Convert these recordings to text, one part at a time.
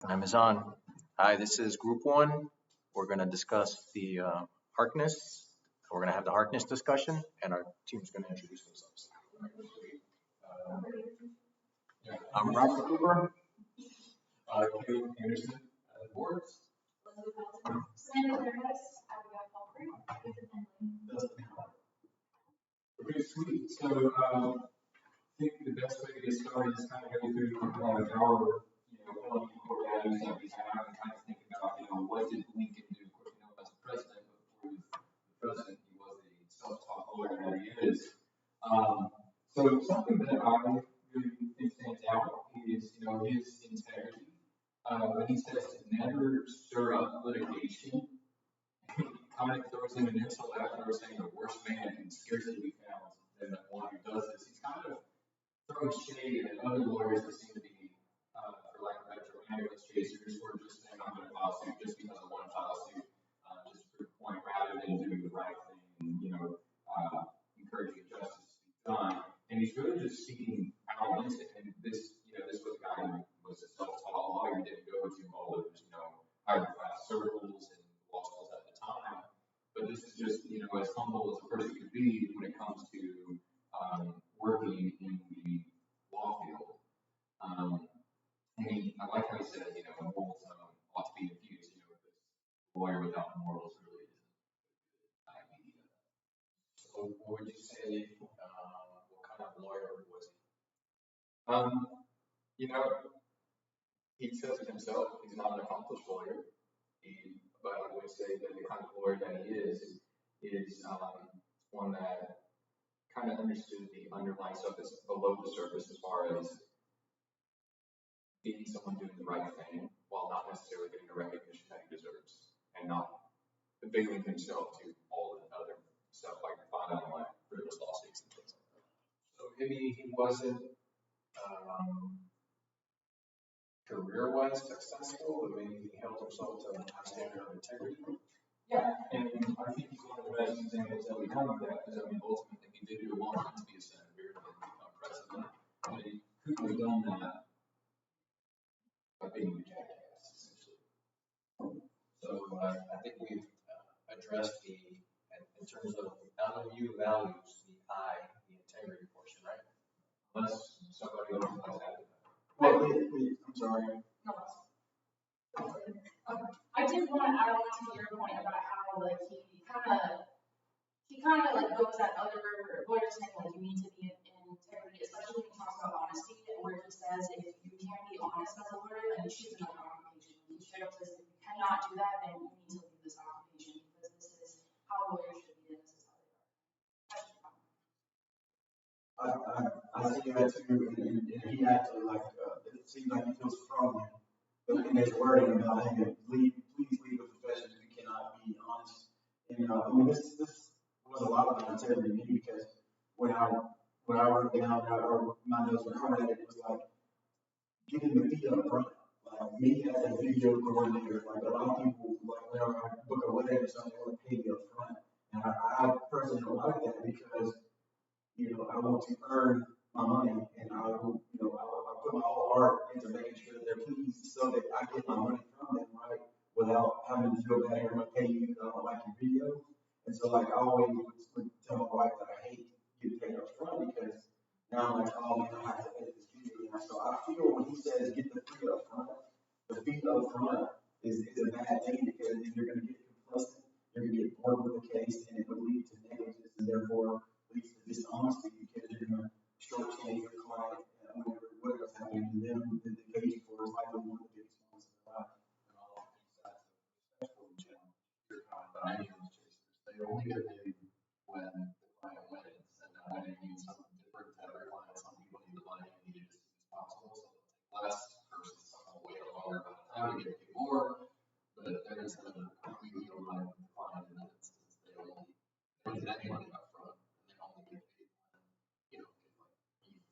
Time is on. Hi, this is Group One. We're going to discuss the Harkness. We're going to have the Harkness discussion, and our team's going to introduce themselves. I'm Robert Cooper. Kate Anderson at the boards. Okay, sweet. So I think the best way to get started is kind of go through our founding core values that we have and kind of think about, what did Lincoln do? Of course, as the president, but before he was the president, he was a self-taught lawyer that he is. So something that I really think stands out is, his integrity. When he says to never stir up litigation, he kind of throws in an insult after saying the worst man can scarcely be found than the one who does this. He's kind of throwing shade at other lawyers that seem to be, for lack of a better term, ambulance chasers who are just saying, I'm going to file suit just because I want to file suit, just to prove a point rather than doing the right thing and, encouraging justice to be done. And he's really just seeking balance. And this was a guy who was a self-taught lawyer, didn't go into all those, higher class circles and law schools at the time. But this is just, as humble as a person could be when it comes to working in the law field. And I like how he said, morals ought to be infused, because a lawyer without morals really isn't an idea. So, what would you say? What kind of lawyer was he? He says it himself. He's not an accomplished lawyer. But I would say that the kind of lawyer that he is one that kind of understood the underlying stuff that's below the surface as far as being someone doing the right thing while not necessarily getting the recognition that he deserves and not availing himself to all the other stuff like filing like frivolous lawsuits and things like that. So maybe he wasn't career-wise successful, but maybe he held himself to a high standard of integrity. Yeah, and I think he's one of the best examples that we have of that, because ultimately he did do a long time to be a senator and become president, but he couldn't have done that by being a jackass, essentially. So I think we've addressed in terms of LMU values, the integrity portion, right? Unless somebody else has added that. Well, I'm sorry. No. I did want to add on to your point about how he kind of goes at other lawyers saying you need to be in integrity, especially when he talks about honesty, where he says if you can't be honest as a lawyer, then you choose another occupation. He straight up says if you cannot do that, then you need to leave this occupation because this is how lawyers should be and this is how they are. I see that too, and he actually it seems like he feels strongly in his wording about hey, please leave the profession if you cannot be honest. And this was a lot of the integrity to me because when I wrote down or my notes when I read it, it was like getting the fee up front. Like me as a video coordinator, a lot of people whenever I book a wedding or something, they want to pay me up front, and I personally don't like that because I want to earn my money, and I will, I put my whole heart into making sure that they're pleased so that I get my money from them, right, without having to feel bad or I'm going to pay you because I don't like your video. And so, I always would tell my wife that I hate getting paid up front because now I'm like, oh man, I have to edit this video now. So I feel when he says get the fee up front, the fee up front is a bad thing because then you're going to get complacent, you're going to get bored with the case, and it would lead to negligence and therefore leads to dishonesty because you're going to shortchange your client whatever's happening to them, the case for is likely one of the biggest ones in their life. And all sides of respectful and challenge your kind of ambulance chasers. They only get paid when the client wins, and that winning means something different to every client. Some people need the money immediately as soon as possible, so they'll take less versus some will wait a longer amount of time to get paid more, but they're instead of completely relying on the client in that instance. They don't get any money up front, and they only get paid when,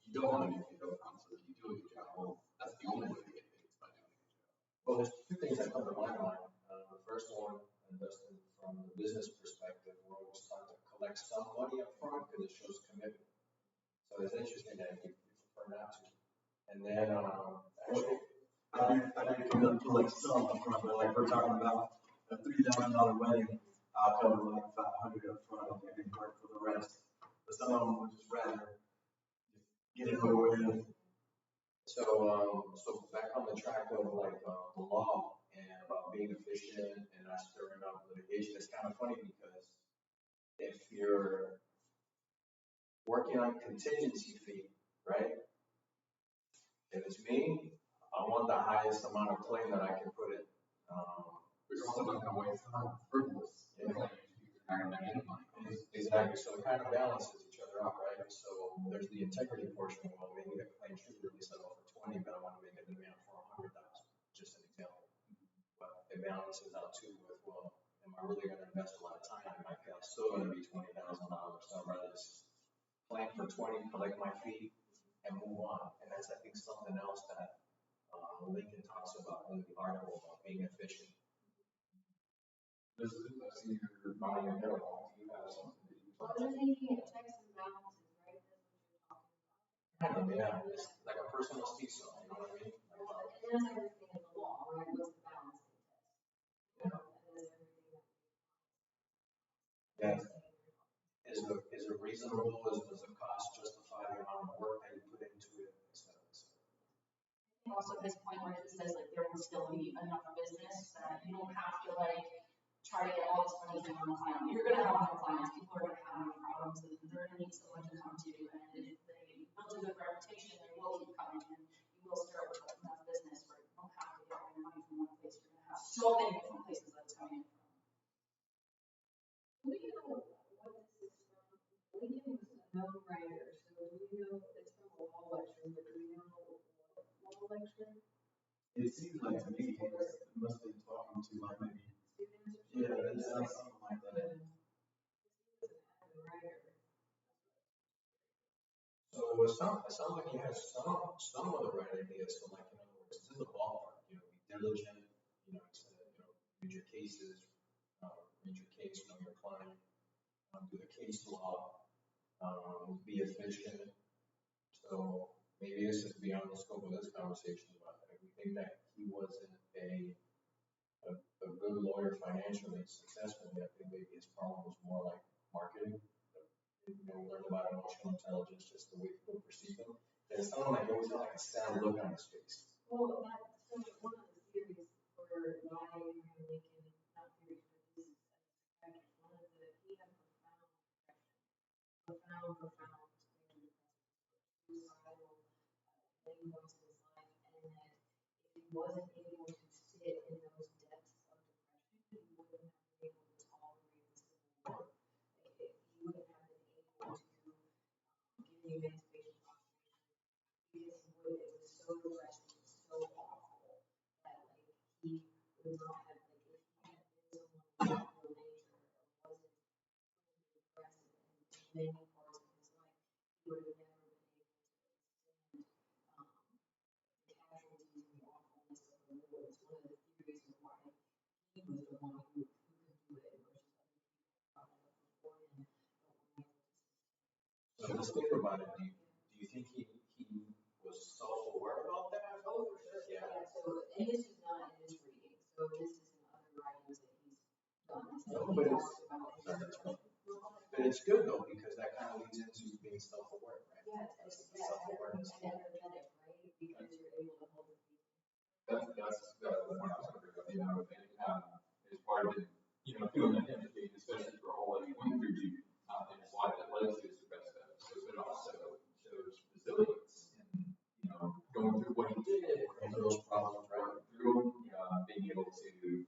you don't want to get paid up front so that you do a good job. Well, that's the only way to get paid is by doing a good job. Well, there's two things that come to my mind. The first one, Dustin, from the business perspective, we're always trying to collect some money up front because it shows commitment. So it's interesting that you prefer not to. And then, actually, I do come up to like some upfront, but like we're talking about a $3,000 wedding, I'll cover like 500 up front and then work for the rest. But some of them would just rather get it over with. So back on the track of like the law and about being efficient and not stirring up litigation, it's kind of funny because if you're working on contingency fee, right? If it's me, I want the highest amount of claim that I can put in. But you're also not gonna waste time frivolous. Yeah. You're not gonna make any money. Exactly, so it kind of balances each other out, right? So there's the integrity portion. Well, maybe the claim should really settle for 20, but I want to make a demand for 100,000, just an example. But it balances out too with, well, am I really going to invest a lot of time? My pay's still going to be $20,000, so I'd rather just plan for 20, collect my fee, and move on. And that's, I think, something else that Lincoln talks about in the article about being efficient. This is, I see you're buying a marijuana, you have something that you. Well, they're thinking of checks and balances, right? That's what you're talking about. Yeah, it's like a personal seesaw, you know what I mean? Well, and that's everything in the law, right? What's the balancing test? Yeah. And that's everything that. Yeah. Is it reasonable? Does the cost justify the amount of work that you put into it, et cetera, et cetera? Also his point where he says like there will still be enough business that you don't have to like try to get all this money from one client. You're gonna have more clients, people are gonna have more problems, and they're gonna need someone to come to, and if they build a good reputation, they will keep coming in. You will start with enough business where you don't have to get all your money from one place. You're gonna have so many different places that it's coming in from. Do we know what this is from? Lincoln was a no-brainer, so do we know it's from a law lecture, but do we know what law lecture? It seems like to me, it must have been talking to like maybe, yeah, it sounds something like that. So it sounds like he has some of the right ideas. So like, in other words, it's in the ballpark. You know, be diligent. You know, read your cases, read your case, know your client, do the case law, be efficient. So maybe this is beyond the scope of this conversation, but if we think that he wasn't a good lawyer financially, successfully, I think maybe his problem was more like marketing. You know, learn about emotional intelligence, just the way people perceive him. And it sounded like he always had like a sad look on his face. Well, so one of the theories for why Lincoln, not theories, but this is psychiatrist, one of the, he had profound suicidal many points in his life, and that if he wasn't able to sit in those depths of depression, he wouldn't have been able to tolerate the civil war. Like, he wouldn't have been able to give the emancipation proclamation because it was so depressing, it was so awful that like he would not have, like, if he had been someone of real nature or wasn't depressed in many parts of his life, he would have never been able to withstand the casualties and the awfulness of the war. It's one of the theories of why he was the one who could do it versus other people before him. So just think about it. Do you think he was self-aware about that? Oh, for sure. Yeah. So, and this is not in his reading. So this is in other writings that he's done. No, but it's good though, because that kind of leads into being self-aware, right? Yeah, it's self-awareness and energetic, right? Because you're able to hold the feeling. That's the point I was going to bring up. You know, as part of it, you know, feeling that empathy, especially for all that he went through in his life that led to his success. But it also shows resilience in, you know, going through what he did and those problems, right? Through being able to take through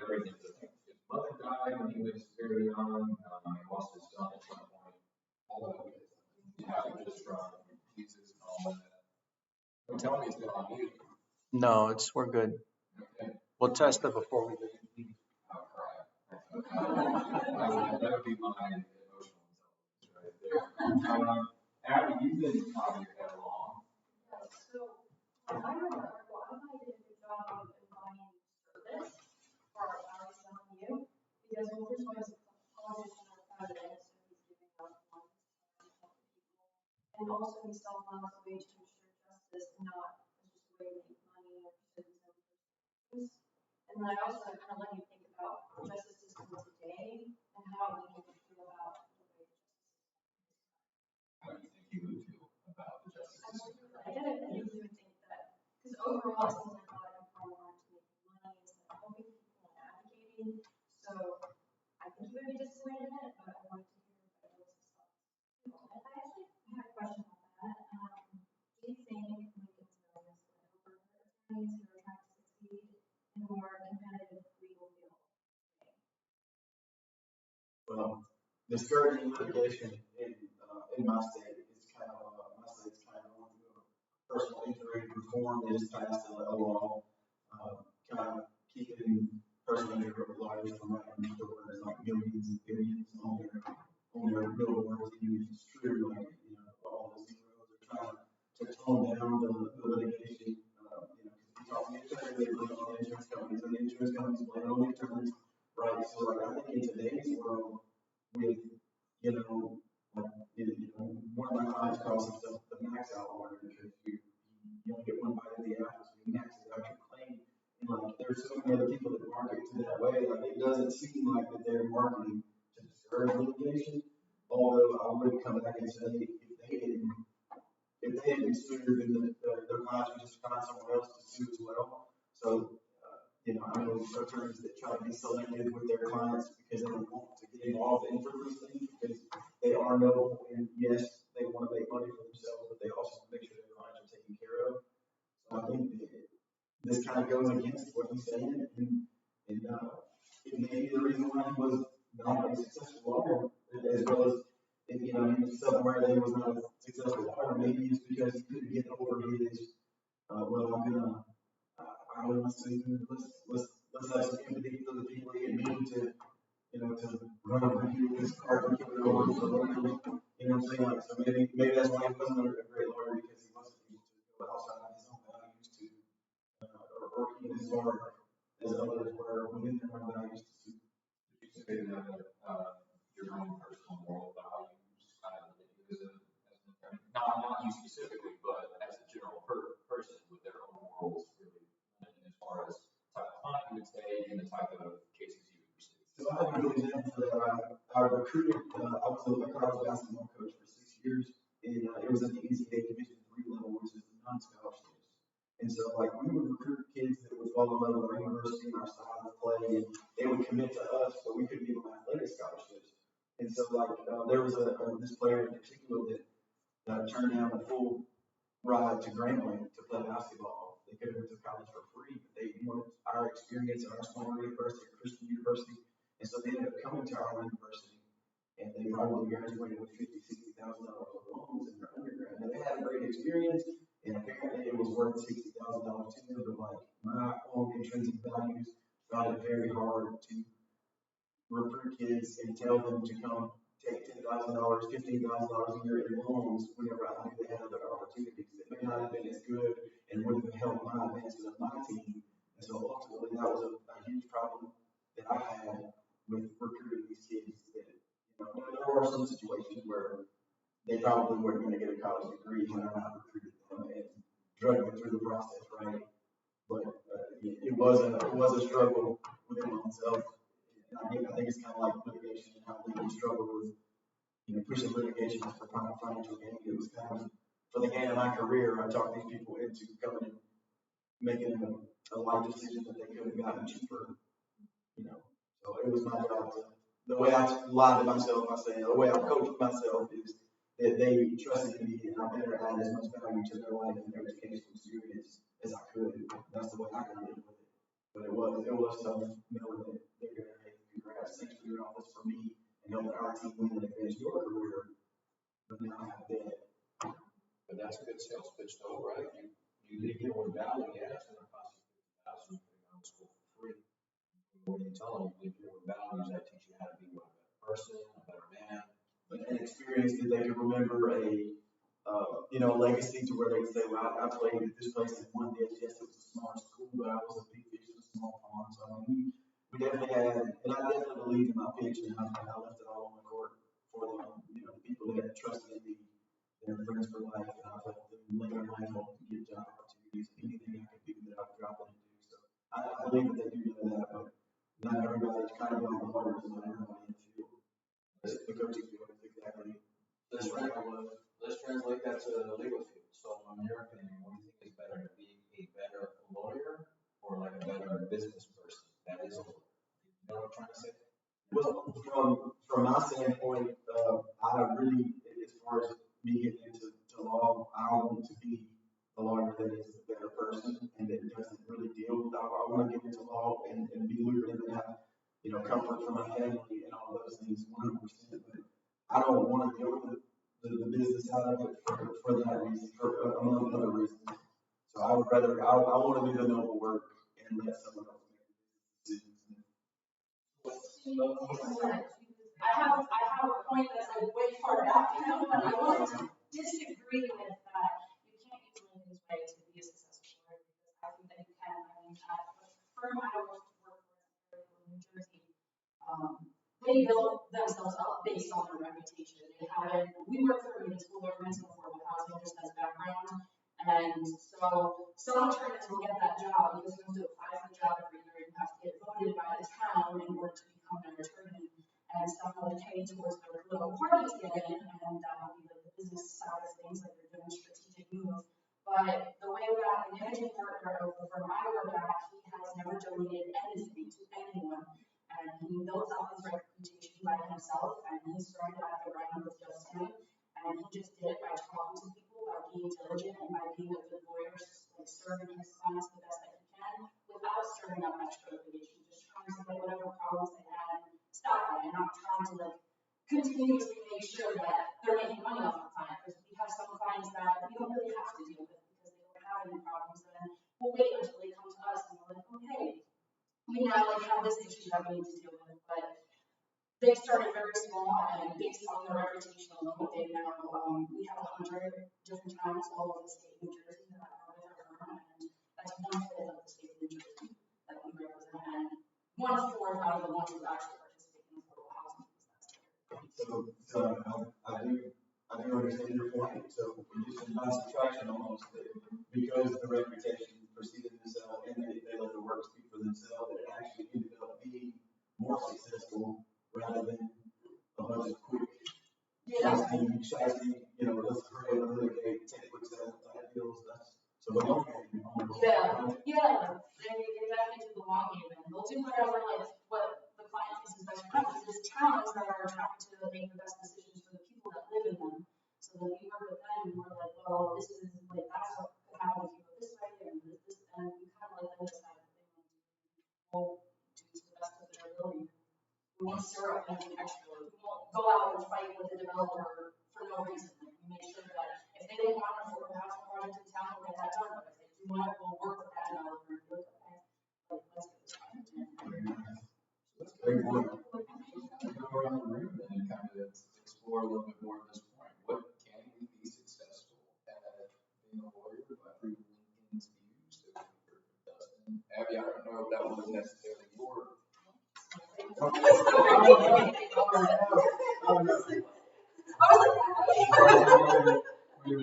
everything. His mother died when he was very young. He lost his son at some point. All of it. Just from Jesus and all that. Don't tell me it's been on you. No, we're good. Okay. We'll test it before we leave. I'll cry. That would be my emotional intelligence right there. Abby, you've been talking your head along. So, I read the article. I thought you did a good job of defining service for selling you, because well, first of all, he's a politician or president, so he's giving out funds to help people, and also he self-allows a way to ensure justice and not just a way to make systems. And then I also kind of let you think about the justice system today and how we can feel about the way How do you think you would feel about the justice system? I did it, and you would think that, because overall, it seems like a lot of people want to make money instead of helping people and advocating. So I think you would be disappointed in it, but I wanted to hear everyone's thoughts. I actually had a question about that. Do you think Lincoln's millions would help attorneys who are trying to succeed in a more competitive legal field? Well, discouraging litigation in my state is kind of, my state's kind of going through a personal injury reform. They just passed a law, kind of keeping personal injury lawyers from writing the words like millions and billions on their billboards, even if it's true, like, all the zeros are trying to tone down the litigation. Because if you talk to the attorney, they blame on the insurance companies, and the insurance companies blame on the attorneys. Right, so like I think in today's world, with one of my clients calls himself the max out lawyer because you only get one bite of the apple, so you max it out your claim. And like there's so many other people that market to that way, like it doesn't seem like that they're marketing to discourage litigation. Although I would come back and say if they had been sued, then their clients would just find someone else to sue as well. So I know attorneys that try to be selective with their clients because they don't want to get involved in frivolous things because they are noble and yes, they want to make money for themselves, but they also want to make sure their clients are taken care of. So I think that this kind of goes against what he's saying, and it may be the reason why he was not a successful lawyer, as well as he was self-aware that he was not a successful lawyer. Maybe it's because he couldn't get over his I want to say, let's have some empathy for the people that need to, to run over here with this car and kill it over for whatever, you know what I'm saying? Like, so maybe that's why he wasn't a great lawyer because he wasn't able to go outside of his own values to, or even as far as others were within their own values to suit. Would you say that your own personal moral values kind of limit you as an attorney? Not you specifically, but as a general person with their own morals really limited as far as type of client you would take and the type of cases you would pursue. So I have a good example for that. I recruited, I was a college basketball coach for 6 years, and it was at the NCAA Division III level, which is the non-scholarships. And so, like, we would recruit kids that would fall in love with our university and our style of play, and they would commit to us, but we couldn't give them athletic scholarships. And so, like, there was this player in particular that turned down a full ride to Grambling to play basketball. They could have went to college for free, but they wanted our experience at our smaller university, Christian University. And so they ended up coming to our university, and they probably graduated with $50,000, $60,000 of loans in their undergrad. Now they had a great experience, and apparently it was worth $60,000 to them. But like my own intrinsic values found it very hard to recruit kids and tell them to come take $10,000, $15,000 a year in loans whenever I knew they had other opportunities that may not have been as good and would have helped my advancement of my team. And so ultimately that was a huge problem that I had with recruiting these kids. That there are some situations where they probably weren't going to get a college degree had I not recruited them and drug them through the process, right? But it was a struggle within myself. I think it's kind of like litigation and how we struggle with pushing litigation for financial gain. It was kind of for the gain of my career. I talked these people into coming and making a life decision that they could have gotten cheaper. So it was my job to. The way I lied to myself by saying the way I coached myself is that they trusted me and I better add as much value to their life and their educational experience as I could. That's the way I could live with it. But it was tough knowing that they're going to, hey, congrats, thanks for doing all this for me and helping our team win and advance your career. But now I have that. But that's a good sales pitch though, right? You leave your own value, yeah, it's going to cost you $50,000 to go to school for free. What do you tell them? You leave your own values, I teach you how to be a better person, a better man. Like an experience that they could remember a legacy to where they could say, well, I played at this place and won this. Yes, it was a small school, but I was a big fish in a small pond. So I mean, we definitely had, and I definitely believed in my pitch, and I left it all on the court for them. The people that trusted in me, they're friends for life, and I've helped them later in life help to get job opportunities, anything I could do that I would drop in and do. So I believe that they do know that, but not everybody's kind of like the lawyers, not everybody in the field. The coaching field is exactly. Let's translate that to the legal field. So, in your opinion, what do you think is better, to be a better lawyer or like a better business person? That is a lawyer. You know what I'm trying to say? Well, from my standpoint, I really, as far as me getting into law, I want to be a lawyer that is a better person and that doesn't really deal with. I want to get into law and be lucrative and have, comfort for my family and all those things 100%. But I don't want to deal with the business side of it for that reason, among other reasons. So I would rather, I want to do the noble work and let someone else make decisions. I have a point that's like way far back now, but I want to disagree with that. You can't use Lincoln's way to be a successful lawyer because I think that you can. I mean, at the firm I work for in New Jersey, they built themselves up based on their reputation. We work for municipal governments and affordable housing just as background. And so some attorneys will get that job because you have to apply for the job every year and you have to get voted by the town in order to become an attorney. And some will pay towards their political parties get in, and that will be like the business side of things, like they're doing strategic moves. But the way that the managing partner of the firm I work at, he has never donated anything to anyone. And he built up his reputation by himself, and he started at the ground with just him. And he just did it by talking to people, by being diligent, and by being a good lawyer, like serving his clients the best that he can, without stirring up extra litigation, just trying to get whatever problems they had and stop it, and not trying to like continuously make sure that they're making money off the client. Because we have some clients that we don't really have to deal with because they don't have any problems, and then we'll wait until they come to us and we're like, okay, we now like have this issue that we need to deal with. But they started very small, and based on their reputation alone, they now we have 100 different towns all over the state of New Jersey that are with our firm, and that's 1/5 of the state of New Jersey that we represent, and 1/4 out of the ones who actually participate in affordable housing. So I do understand your point. So we just did subtraction almost because the reputation preceded themselves and they let the work speak for themselves. It actually ended up being more successful rather than a bunch of quick shasty, let's hurry up and litigate, take quick sales type deals. So the long game almost. Yeah. They definitely do the long game, and they'll do whatever, like what the client thinks is best for them. There's towns that are trying to make the best decisions for the people that live in them. So then we work with them, and we're like, well, this is like that's what could happen if you go this way, and this, and we kind of let them decide what they want to do. We'll do to the best of their ability. We won't stir up anything extra. We won't go out and fight with the developer for no reason. Like, we make sure that if they don't want an affordable housing project in town, we'll get that done. But if they do want it, we'll work with that developer and look at that. Like, let's get this project in. That's very important. Go around the room and kind of explore a little bit more of this point. What can we be successful at being a lawyer by proving Lincoln's views? So for Dustin, Abby, I don't know if that was necessarily your. I was like, To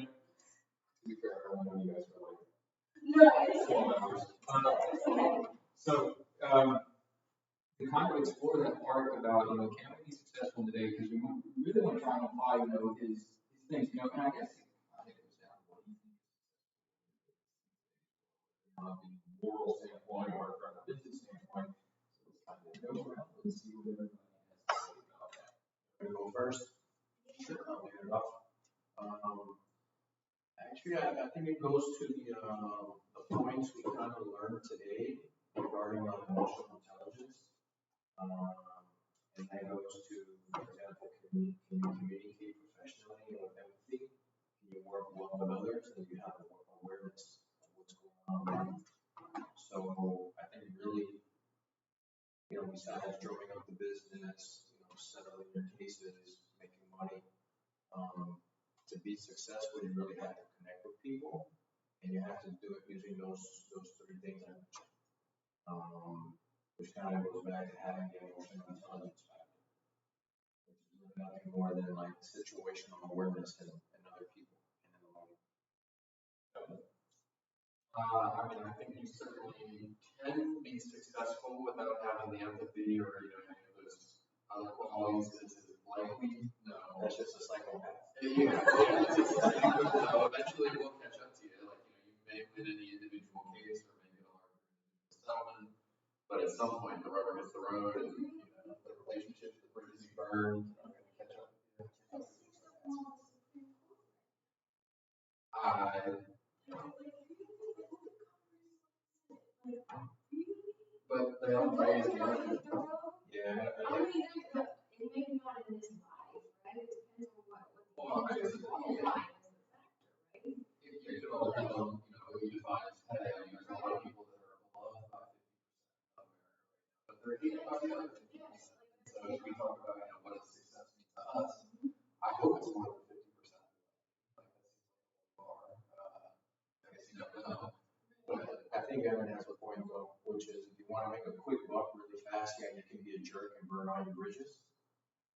be fair, I don't know you guys are like. no, it's So, to kind of explore that part about, can we be successful today? Because we really want to try and apply, his things, and I guess I think it goes down to what you think from a moral standpoint or from a business standpoint. So let's kind of go around and see what everybody has to say about that. I'm gonna go first. Sure, I'll lead it off. Actually, I think it goes to the points we kind of learned today regarding emotional intelligence. And that goes to, for example, can you communicate professionally and with empathy? Can you work well with others? And you have awareness of what's going on around you? So I think really, besides drawing up the business, settling your cases, making money, to be successful, you really have to connect with people, and you have to do it using those 3 things I mentioned. Which kind of goes back to having the emotional intelligence factor, which is really nothing more than like situational awareness in other people and in the moment. I think you certainly can be successful successful without having the empathy or, you know, any of those other qualities? Is it likely? No. That's just a psychopath. Yeah, it's just like, so eventually it will catch up to you. Like, you know, you may win any individual case or maybe a larger settlement, but at some point the rubber hits the road and, you know, the relationships, the bridges you burn, are going to catch up with you. But they don't raise the argument. Yeah. I mean, it may be not in this life, right? It depends on what Well, I guess your whole life is a factor, right? it could all depend on, you know, who you define as pay. I mean, there's a lot of people that are below 50% of America, but they're eating about the other 50%. So as we talk about, you know, what does success mean to us, I hope it's more than 50%. Like, that seems like a low bar. I guess you never know. But I think Evan has a point though, which is if you want to make a quick buck really fast, yeah, you can be a jerk and burn all your bridges.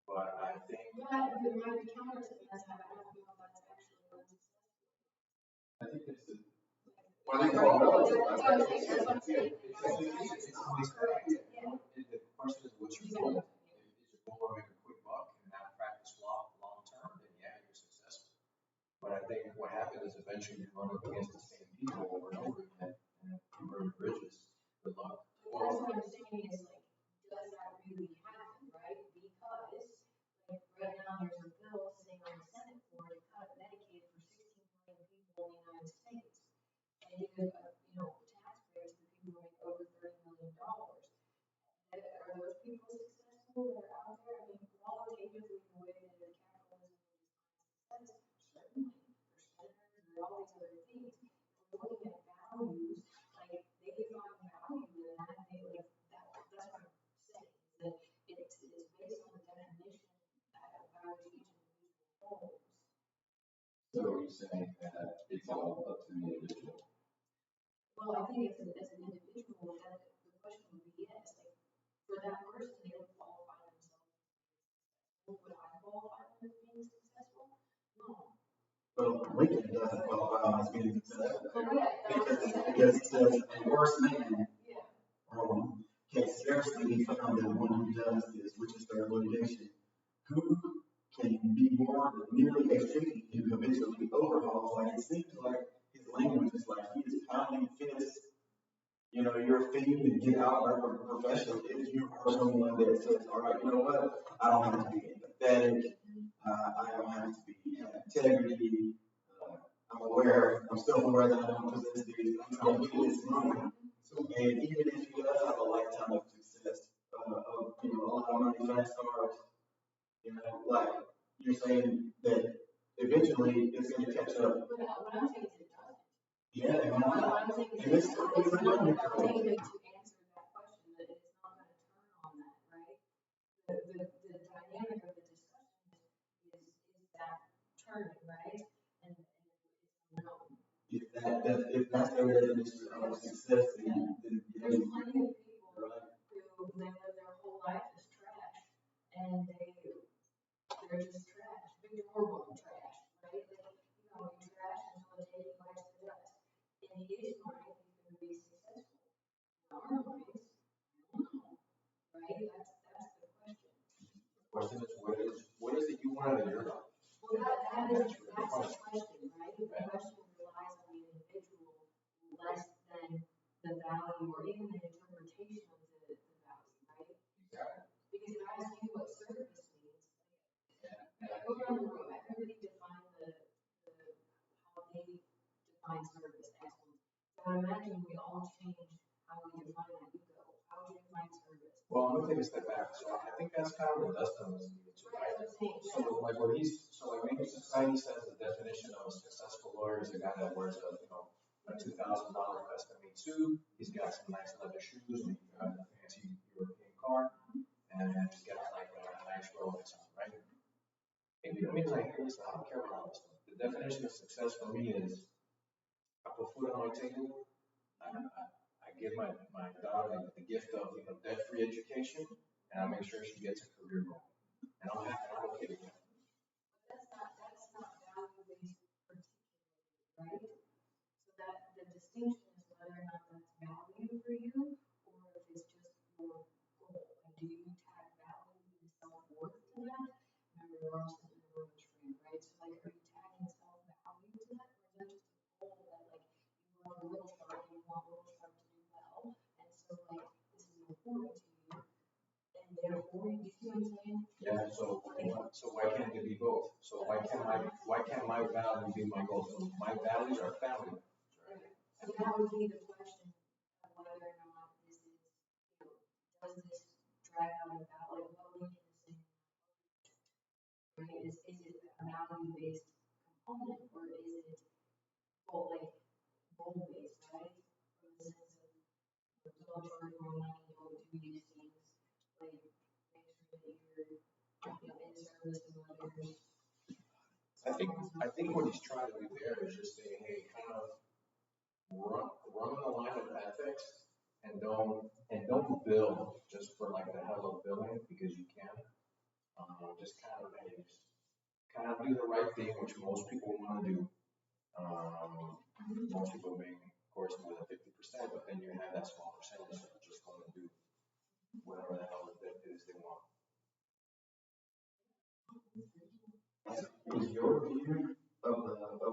But I think. Yeah, but my counter to that, I don't know if that's actually what it says. I think it's a, well, I think it's all relative. That's what I'm saying. That's what I'm saying. It's always correct. The question is, what's your goal? Is your goal to make a quick buck and not practice law long term? Then yeah, you're successful. But I think what happens is eventually you run up against the same people over and over again and you burn bridges. Good luck. Well, that's what I'm saying is like, does that really happen, right? Because like right now there's a bill sitting on the Senate floor to cut Medicaid for 16 million people in the United States and give you know tax breaks to people who make over $30 million. Are those people successful that are out there? I mean, qualitatively, the way that the capitalism is certainly there's senators and all these other things. We're looking at values, like they define value in that, they like that's what I'm saying, that it is based on the definition by which each individual holds. So you're saying that it's all up to the individual? Well, I think as an individual, that the question would be yes, like for that person, they would qualify themselves. Would I qualify them as being successful? No. Well, Lincoln doesn't qualify as being successful Correct. because he says a worse man Yeah. Can scarcely be found than one who does this, which is their litigation. Who can be more than merely a figure who habitually overhauls? Like it seems like his language is like he is pounding fists. You know, you're a fiend and get out of our profession if you are someone that says, all right, you know what? I don't have to be empathetic. I don't have to be integrity. I'm aware. I'm still aware that I don't possess these. I'm trying to get this money. And even if he does have a lifetime of success, of you know, a lot of money, fast cars, you know, like you're saying that eventually it's going to catch up. What I'm saying is it doesn't. Yeah, and What I'm saying is it's it's not going to answer that question, that it's not going to turn on that, right? The dynamic of the discussion is that turning, right? And it's no. If that's their definition of success, then There's plenty of people right. who they live their whole life as trash, and they're just trash, big horrible trash, right? Like, you know, you're trash until the day you rise to dust. In his mind, he's going to be successful. In our minds, I don't know, right? That's the question. The question is, what is it you want out of your life? Well, that's the question, right? The question relies on the individual less than the value or even the interpretation of the value, right? Exactly. Because if I ask you what service means, go around the room, everybody define how they define service. Excellent. So I imagine we all change how we define that. You go, how do you define service? Well, I'm gonna take a step back. So I think that's kind of what Dustin was alluding to, right? So like what maybe society says the definition of a successful lawyer is a guy that wears a $2,000 custom made suit. He's got some nice leather shoes and he's got a fancy European car, and he's got like a nice Rolex on, right? Maybe it means like, listen, I don't care about all this stuff. The definition of success for me is I put food on my table. I give my daughter the gift of debt-free education, and I make sure she gets a career goal. And I'm okay with that. That's not value-based particularly, right? So that the distinction is whether or not that's value for you, or if it's important to you, and therefore, you see what I'm saying? Yeah, so why can't it be both? So why can't my value be my goal? So my values are family values, right? So that would be the question of whether or not this is, does this drag out of that, like what Lincoln is saying, right? Is it a value-based component, or is it goal, like goal-based, right? In the sense of, don't charge more money, don't do these things, like make sure that you're, in service to others. I think what he's trying to do there is just say, hey, kind of run the line of ethics and don't bill just for like the hell of billing because you can. Just kind of hey, just kind of do the right thing, which most people want to do. Most people being, of course, more than 50%, but then you have that small percentage that are just going to do whatever the hell it is they want. Is your view of the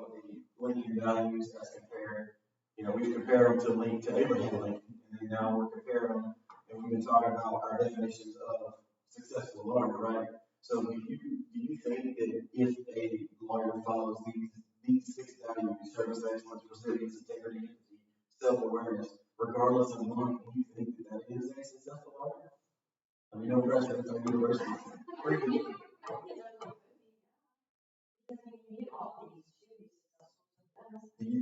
linking values as compared, we compare them to link to Abraham Lincoln, and then now we're comparing them, and we've been talking about our definitions of successful lawyer, right? So do you think that if a lawyer follows these 6 values, service excellence, resilience, integrity, empathy, self-awareness, regardless of money, do you think that is a successful lawyer? I mean, no pressure, it's our university. Do you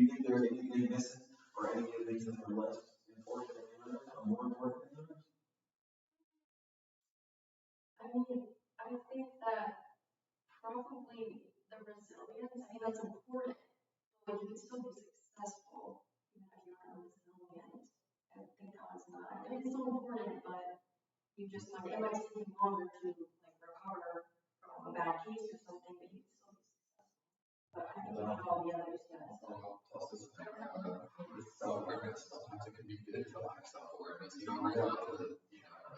think there's anything missing, or any of these that are less important than the others, or more important than the others? I mean, I think that probably the resilience, that's important, but you can still be successful even if you're not resilient. I think that's not, it's still important, but you just might, it might take you longer to recover from a bad case or something, but you can still be successful. But I think you have all the others, yes. Plus this thing with self-awareness, sometimes it can be good to lack self-awareness. You don't realize that,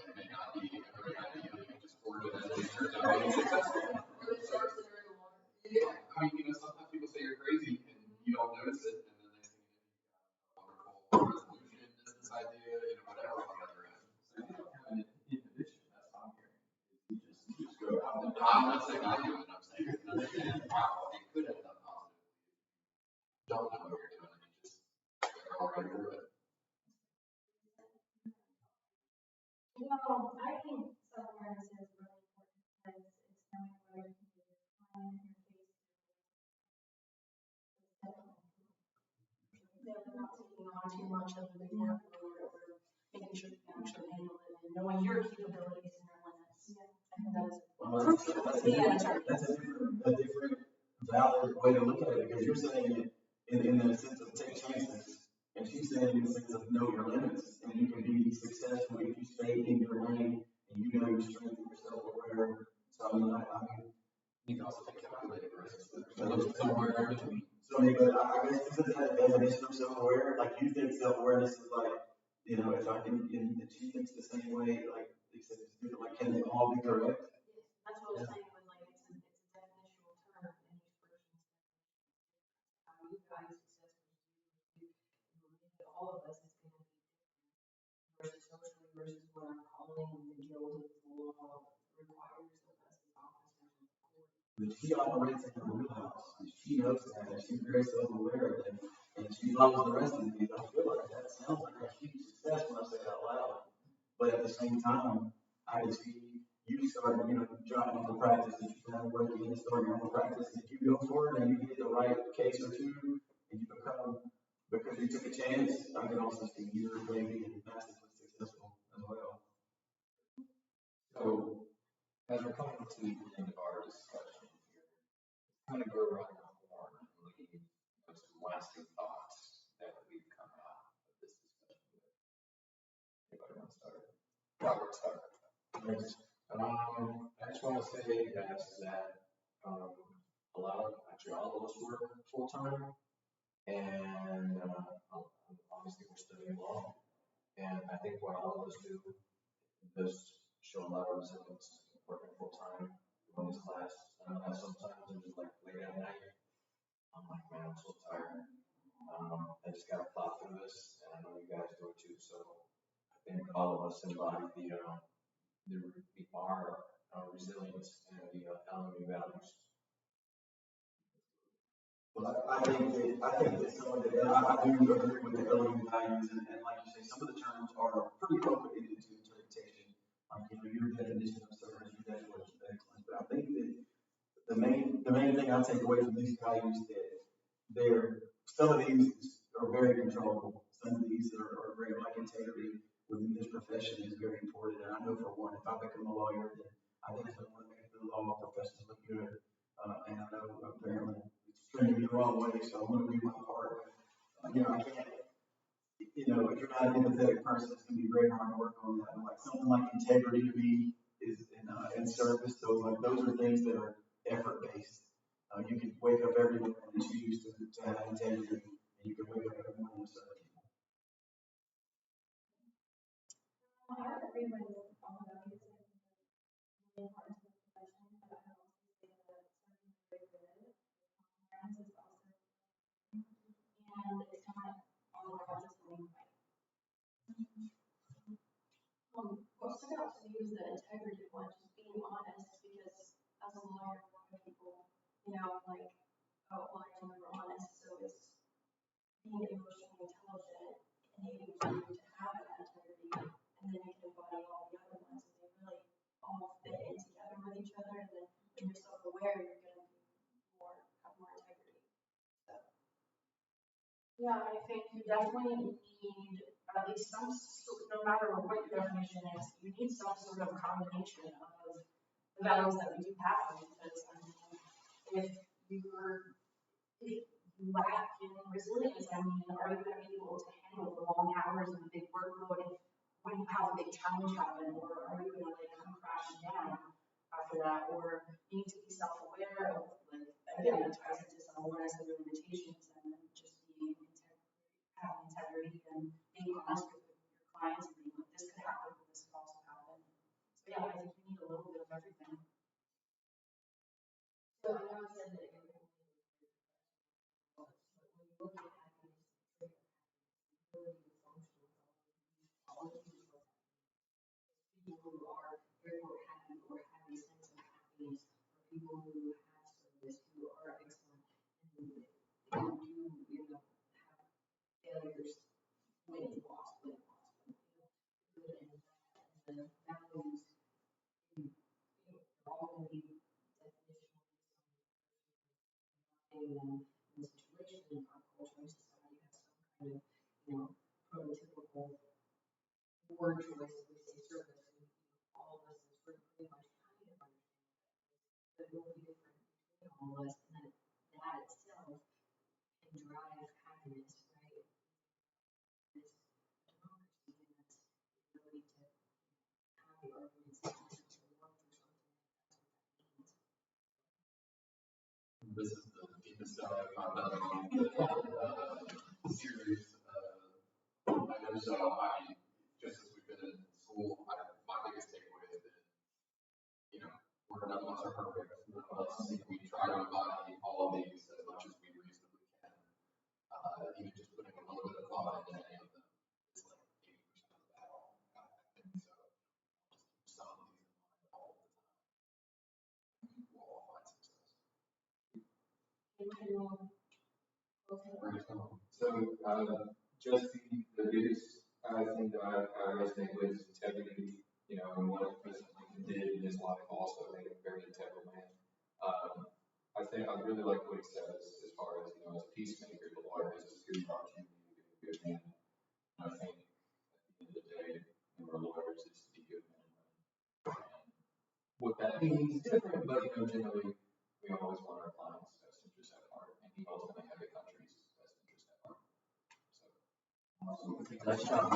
it may not be every idea that you just forward it as it turns out being successful. Yeah, I mean, sometimes people say you're crazy and you don't notice it, and then next thing you know, you got a wonderful resolution, business idea, whatever on the other end. So you don't have an inhibition, that's what I'm hearing. You just go out there. I'm not saying I do it, I'm saying you can understand how it could end up positively. Don't know what you're doing, and you just go right through it. Well, I think self-awareness is really important because it's knowing where you can be your client, your case, not taking on too much of the workload or making sure you can actually handle it and knowing your capabilities and your limits. I think that's crucial to be an attorney. That's a different valid way to look at it, because you're saying it in the sense of take chances, and she's saying in the sense of know your limits, and you can be successful if you stay in your lane and you know your strength and your self-aware. So I mean, You can also take calculated risks. There's somewhere in between. So I mean, but I guess isn't that a definition of self-aware? Like you think self-awareness is like, if I can, and she thinks the same way, like except it's different. Like, can they all be correct? That's what I was saying when it's a definitional term and each person's how you guys successfully do all of us is going to be different versus socially versus what our calling and the guild of the law requires of us as officers of the court. But she operates in her wheelhouse, and she knows that, and she's very self-aware of it, and she follows the rest of these. I feel like that sounds like a huge success when I say it out loud. But at the same time, I just see you start, dropping into practice that you've been working and starting your own practice. If you go for it and you get the right case or two, and you become, because you took a chance, I can also see you maybe massively successful as well. So, as we're coming to the end of our discussion here, kind of go around the horn and leave some lasting thoughts that we've come out of this discussion with. Anybody want to start? Robert, start. Thanks. I just want to say that actually all of us work full time, and obviously we're studying law, and I think what all of us do does show a lot of resilience working full time, doing this class. I know that sometimes it's just like late at night, I'm like, man, I'm so tired. I just gotta plow through this, and I know you guys do it too. So I think all of us embody our resilience and the LMU values. Well, I think that some of the, and I do agree with the LMU values, and like you say, some of the terms are pretty open-ended to interpretation. Like, your definition of service, your definition of excellence. But I think that the main thing I take away from these values that some of these are very controllable. Some of these are very, like integrity within this profession is very important. And I know for one, if I become a lawyer, then I definitely want to make the law profession look good. And I know apparently it's trending the wrong way, so I'm going to do my part. I can't, if you're not an empathetic person, it's going to be very hard to work on that. And like something like integrity to me is in service. So like those are things that are effort based. You can wake up every morning and choose to have integrity, and you can wake up every morning and serve people. I agree with all of that. It's really hard to discussion, but I would also say that something very good. Conference is also, and it's not all about just winning fight. What stood out to me was the integrity one, just being honest, because as a lawyer, a lot of people, like, oh, well, I know you're honest, so it's being emotionally intelligent and able to have that integrity, and then you can embody all the other ones, and they really all fit in together with each other, and then when you're self-aware, you're going to have more integrity. So, yeah, I think you definitely need at least some, no matter what your definition is, you need some sort of combination of the values that we do have, because if you lack in resilience, are you going to be able to handle the long hours and the big workload when you have a big challenge happen, or are you going to come crashing down after that, or you need to be self-aware of, again, it ties into some awareness of your limitations and just having integrity and being honest with your clients and being like, this could happen, this could also happen. So yeah, I think you need a little bit of everything. So I know I said that you're going to be but when you look at happiness, ability to function with all of these people who are therefore happy or have a sense of happiness, or people who have service, who are excellent, and who do, have failures, win, loss, good and bad, and the values, they're all going to be definitional in the situation. Our culture and society has some kind of, prototypical word choice. We say service, and all of us is pretty much kind of understand that will be different between all of us, and that itself can drive happiness, right? It's democracy, and that's the ability to have the arguments and to work through something. This is the deepest dive I've done on the series. I know, so just as we've been in school, my biggest takeaway has been, none of us are perfect. None of us, if we try to embody all of these as much as we reasonably can, even just putting a little bit of thought into any of them, it's like 80% of the battle. And so, just some of these in mind all the time. We'll all find success. So, just the biggest thing that I resonate with is integrity, and what President Lincoln did in his life also made him a very integral man. I really like what he says as far as, as a peacemaker, the lawyer has a good opportunity to be a good man. And I think at the end of the day, our lawyers is to be good men and women. And what that means is different, but, generally, we always want our clients' best interests at heart, and we ultimately have the country's best interests at heart. So, Nice job.